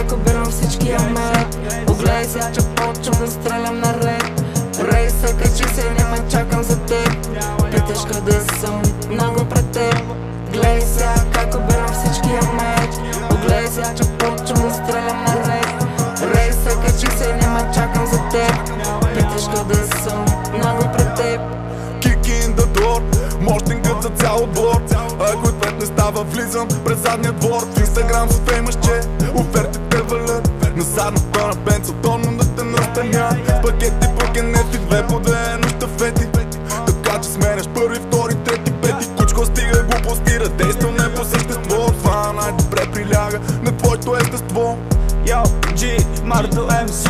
как обирам всички аме. Огледай се, че почвам да стрелям на ред. Рейса, качи се, няма чакам за теб. Питаш къде съм, много пред теб. Гледай се, как обирам всички аме. Огледай се, че почвам да стрелям на ред. Рейса, качи се, няма чакам за теб. Питаш къде съм, много пред теб. Kick in the door, мощенгът за цял отбор. Ако ответ не става, влизам през задния двор. В Инстаграм с феймъсче, офертите валят. На задната на Бенцо, тонно да те настаня. Пакети, пакенети, 2 по 2 на щафети. Така че сменяш първи, втори, трети, пети. Кучко стига глупости, действам не по същество. Това най-добре приляга на твоето естество. Йо, G, Марто МС.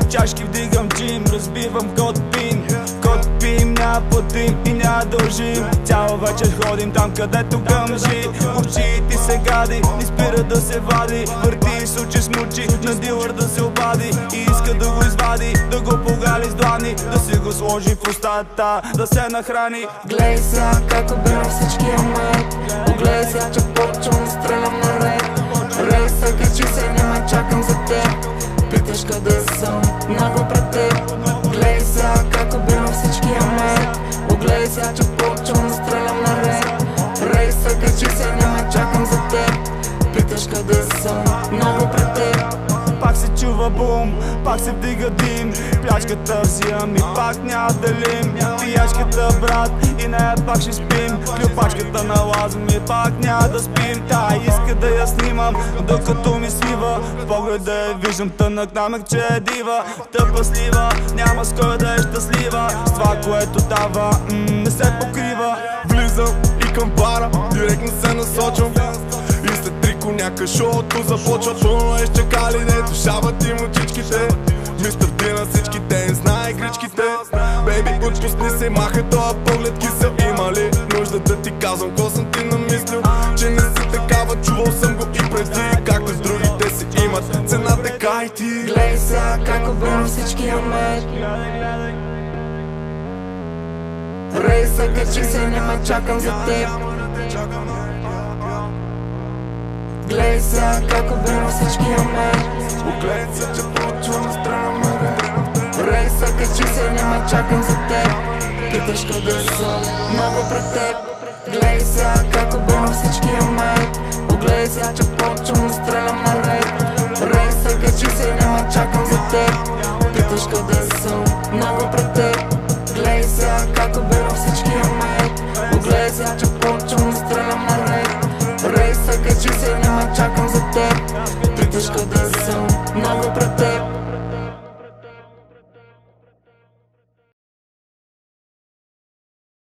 Чашки вдигам джим, разбивам код пин. Код пин, няма платим и няма дължим. Цяла вечер ходим там, където гъмжи. Очите се гади, не спира да се вади. Върти с очи смучи, на дилър да се обади. И иска да го извади, да го погали с длани. Да си го сложи в устата, да се нахрани. Гледай сега как обирам всички аме. Огледай сега, че почвам да стрелям на ред. Рейса, качи се, няма чакам за теб. Питаш къде съм, много пред теб. Гледай сега как обирам всички аме. Огледай сега, че почвам да стрелям на ред. Рейса, качи се, няма чакам за теб. Питаш къде съм, много пред теб. Пак се чува бум, пак се вдига дим. Плячката взимам и пак няма делим. Пиячката брат и нея пак ще спим. Клюпачката налазвам и пак няма да спим. Та иска да я снимам, докато ми свива. В погледа я виждам тънък намек, че е дива. Тъпа слива, няма с кой да е щастлива. С това, което дава, не се покрива. Влизам и към бара, директно се насочвам. И след 3 коняка шоуто започва. Пълно е с чакали, дето шават им очичките. Мистер Ди на всичките, не знае игричките. Бейби, отпусни се, маха тоя поглед кисел. Има ли нужда да ти казвам, ко съм ти намислил? Че не си такава, чувал съм го и преди. Както с другите си имат цена, така и ти. Гледай сега как обирам всички аме. Рейса, качи се, няма чакам за теб. Гледай сега как обирам всички аме. Огледай се, че почвам да стрелям на ред. Рейса, качи се, няма чакам за теб. Питаш къде съм, много пред теб. Гледай сега как обирам всички аме. Огледай сега, че почвам да стрелям на ред. Рейса, качи се, няма чакам за теб. Питаш къде съм, много пред теб. Гледай сега как обирам всички аме. Огледай сега, че почвам да стрелям на ред. Рейса, качи се, няма чакам за теб. Питаш къде съм, много пред теб.